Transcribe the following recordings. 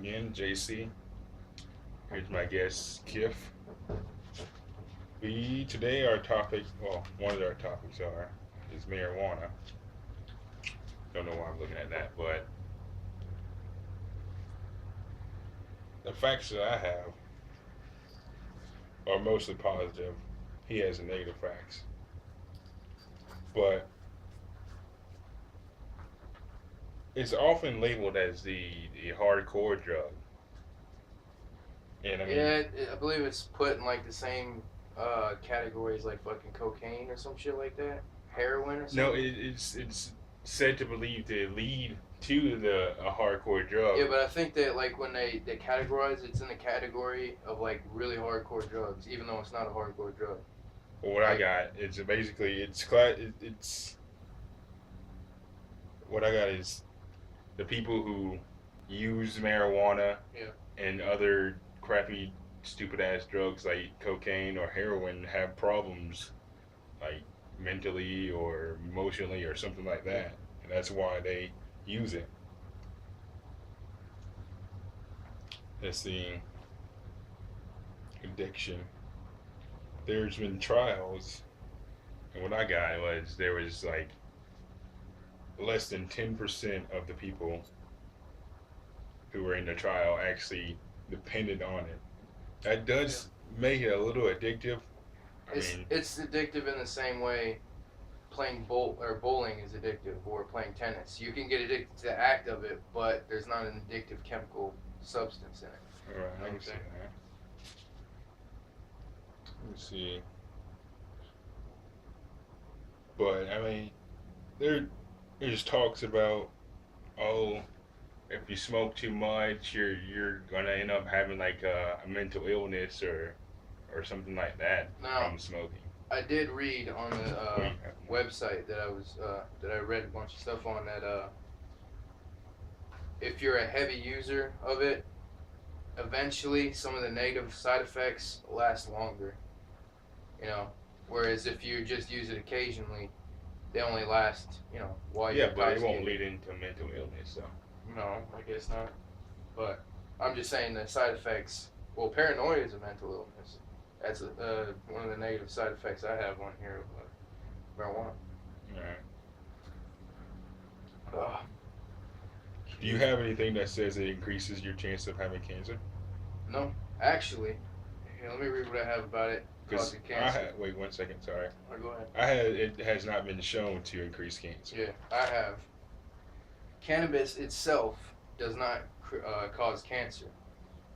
again, JC. Here's my guest, Kif. Today our topic, well, one of our topics is marijuana. Don't know why I'm looking at that, but the facts that I have are mostly positive. He has the negative facts, but it's often labeled as the hardcore drug. And I mean, I believe it's put in like the same categories like fucking cocaine or some shit like that, heroin or no, something. it's said to believe to lead to the a hardcore drug. Yeah, but I think that like when they categorize, it's in the category of like really hardcore drugs, even though it's not a hardcore drug. Well, what I Like, got, it's what I got is the people who use marijuana yeah, and other crappy, stupid ass drugs like cocaine or heroin have problems like mentally or emotionally or something like yeah. that, and that's why they use it. It's the addiction. There's been trials, and what I got was there was like less than 10% of the people who were in the trial actually depended on it. That Yeah. does make it a little addictive. I It's mean, it's addictive in the same way playing bowling is addictive or playing tennis. You can get addicted to the act of it, but there's not an addictive chemical substance in it. all right, You know I what can I'm see saying? that. Let me see, but I mean, there there's talks about, oh, if you smoke too much, you're gonna end up having like a mental illness or something like that Now, from smoking. I did read on the What do you have? website that I read a bunch of stuff on that if you're a heavy user of it, eventually some of the negative side effects last longer. You know, whereas if you just use it occasionally, they only last while you're Yeah, but it won't intoxicated. lead into mental illness. So No, I guess not. But I'm just saying the side effects. Well, paranoia is a mental illness. That's one of the negative side effects I have on here of marijuana. right. Ugh. Do you have anything that says it increases your chance of having cancer? No, actually, here, let me read what I have about it Because causing I cancer. had, wait 1 second, sorry. Go ahead. I had, it has not been shown to increase cancer. Yeah, I have. Cannabis itself does not cause cancer.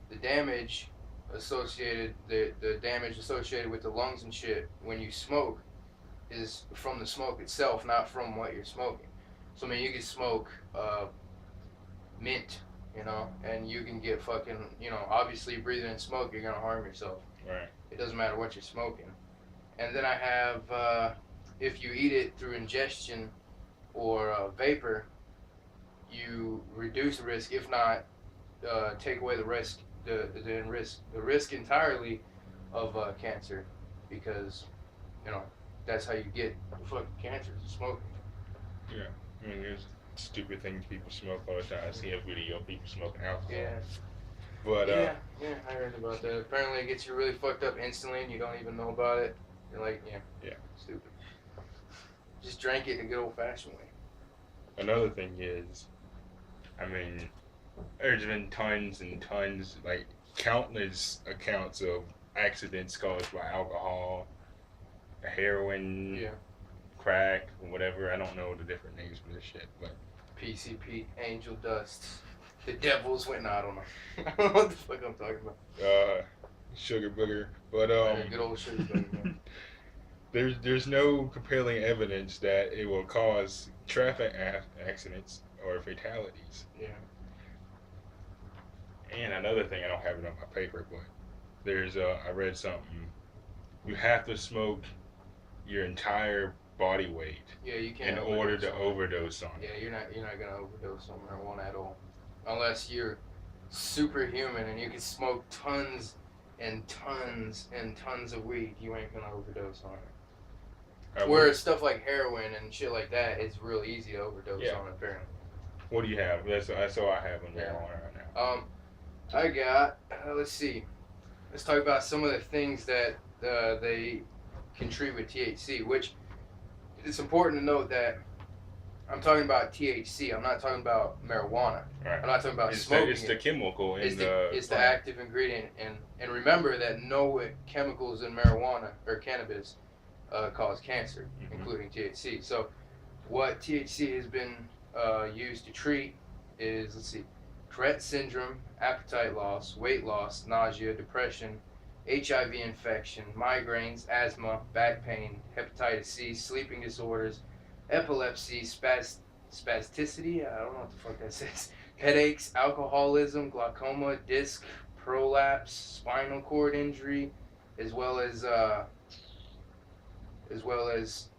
The damage the damage associated with the lungs and shit when you smoke is from the smoke itself, not from what you're smoking. So I mean, you can smoke mint, and you can get fucking, obviously breathing in smoke, you're gonna harm yourself. Right. It doesn't matter what you're smoking. And then I have, if you eat it through ingestion or vapor, you reduce the risk, if not take away the risk entirely of cancer, because you know that's how you get fucking cancer, is smoking. Yeah. I mean, there's stupid things people smoke all the time. I see a video of people smoking alcohol. Yeah, But, yeah, I heard about that. Apparently, it gets you really fucked up instantly, and you don't even know about it. You're like, yeah, yeah. stupid. Just drank it the good old fashioned way. Another thing is, I mean, there's been tons and tons, like countless accounts of accidents caused by alcohol, heroin, Yeah. crack, whatever. I don't know the different names for this shit, but PCP, angel dust. The devil's went. No, I don't know. I don't know what the fuck I'm talking about. sugar booger. But Yeah, good old sugar baby, man. there's no compelling evidence that it will cause traffic accidents or fatalities. Yeah. And another thing, I don't have it on my paper, but there's I read something. You have to smoke your entire body weight Yeah, you in can't order overdose to on it. overdose on Yeah, it. you're not gonna overdose on marijuana at all, unless you're superhuman and you can smoke tons and tons and tons of weed. You ain't gonna overdose on it. What, Whereas stuff like heroin and shit like that, it's real easy to overdose yeah. on. Apparently. What do you have? That's all I have on Yeah. marijuana right now. I got. Let's see. Let's talk about some of the things that they can treat with THC. Which it's important to note that I'm talking about THC. I'm not talking about marijuana. Right. I'm not talking about It's smoking the chemical in it's the plant. active ingredient, and remember that no chemicals in marijuana or cannabis cause cancer, including THC. So, what THC has been used to treat is, let's see, Tourette syndrome, appetite loss, weight loss, nausea, depression, HIV infection, migraines, asthma, back pain, hepatitis C, sleeping disorders, epilepsy, spasticity, I don't know what the fuck that says, headaches, alcoholism, glaucoma, disc prolapse, spinal cord injury, as well as as well as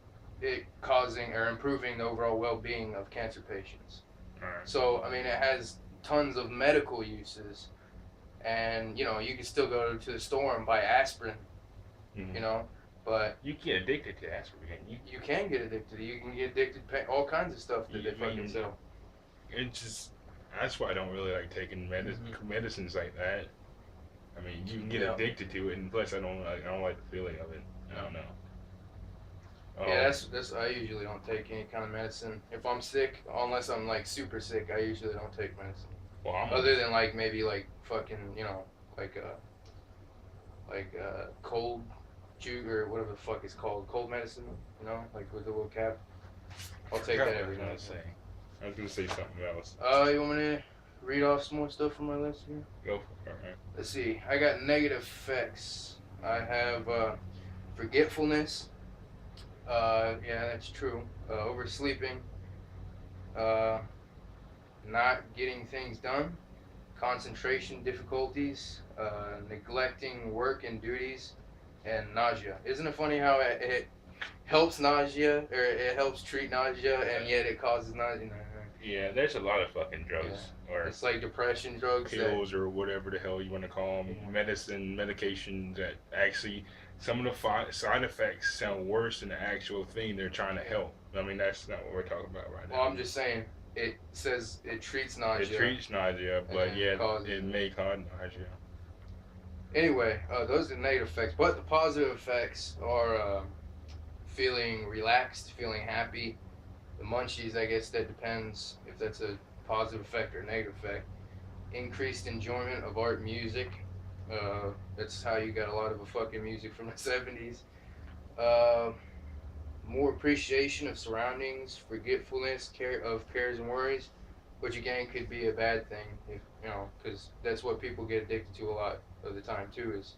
it causing or improving the overall well-being of cancer patients. Right. So I mean, it has tons of medical uses, and you know you can still go to the store and buy aspirin, Mm-hmm. you know, but You get addicted to aspirin, can't you? you can get addicted. You can get addicted to all kinds of stuff that they fucking sell. It's just that's why I don't really like taking medicines like that. I mean, you can get addicted to it, and plus, I don't like the feeling of it. I don't know. Yeah, that's. I usually don't take any kind of medicine if I'm sick, unless I'm like super sick. I usually don't take medicine. Well, Other than like maybe like fucking like cold juice or whatever the fuck it's called, cold medicine. Like with the little cap. I'll take that every now and then. I was gonna say something else. You want me to read off some more stuff from my list here? Go for it. Right. Let's see. I got negative effects. I have forgetfulness. Yeah, that's true. Oversleeping. Not getting things done. Concentration difficulties. Neglecting work and duties. And nausea. Isn't it funny how it helps nausea, or it helps treat nausea, and yet it causes nausea? Yeah, there's a lot of fucking drugs, or it's like depression drugs, pills, or whatever the hell you want to call them, medications that actually some of the side effects sound worse than the actual thing they're trying to help. I mean, that's not what we're talking about right now. Well, I'm just saying, it says it treats nausea. It treats nausea, but yeah, it may cause nausea. Anyway, those are the negative effects, but the positive effects are feeling relaxed, feeling happy. The munchies, I guess that depends if that's a positive effect or a negative effect. Increased enjoyment of art, music. That's how you got a lot of the fucking music from the 70s. More appreciation of surroundings, forgetfulness of cares and worries, which again could be a bad thing, if because that's what people get addicted to a lot of the time too, is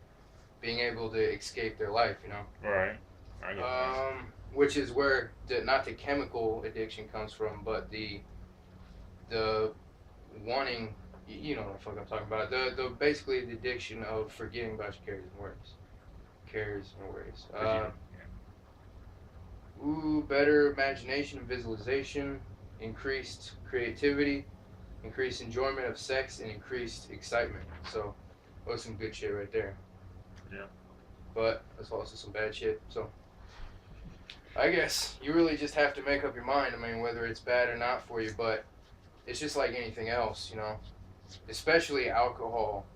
being able to escape their life, Right. I get that. Which is where not the chemical addiction comes from, but the wanting, you know what the fuck I'm talking about. The basically the addiction of forgetting about your cares and worries. Better imagination and visualization, increased creativity, increased enjoyment of sex, and increased excitement. So, that's some good shit right there. Yeah. But that's also some bad shit. So, I guess you really just have to make up your mind. I mean, whether it's bad or not for you, but it's just like anything else, especially alcohol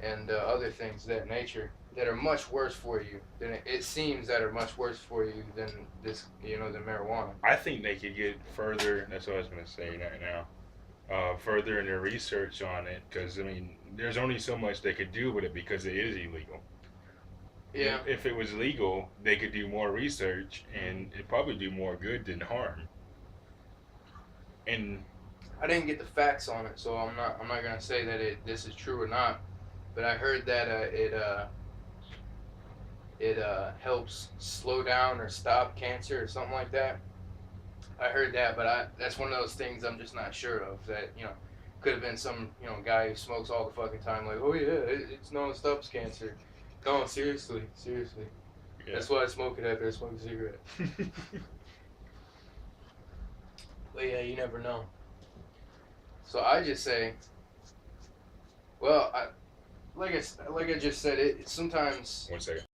and other things of that nature that are much worse for you than it seems that are much worse for you than this, than marijuana. I think they could get further. That's what I was going to say right now. Further in their research on it, because I mean, there's only so much they could do with it because it is illegal. Yeah. If it was legal, they could do more research and it'd probably do more good than harm. And I didn't get the facts on it, so I'm not gonna say that this is true or not. But I heard that it helps slow down or stop cancer or something like that. I heard that, but that's one of those things I'm just not sure of. That could have been some guy who smokes all the fucking time, like, oh yeah, it's known to stop cancer. No, seriously. Yeah. That's why I smoke it after I smoke a cigarette. But yeah, you never know. So I just say, well, like I just said, it sometimes. 1 second.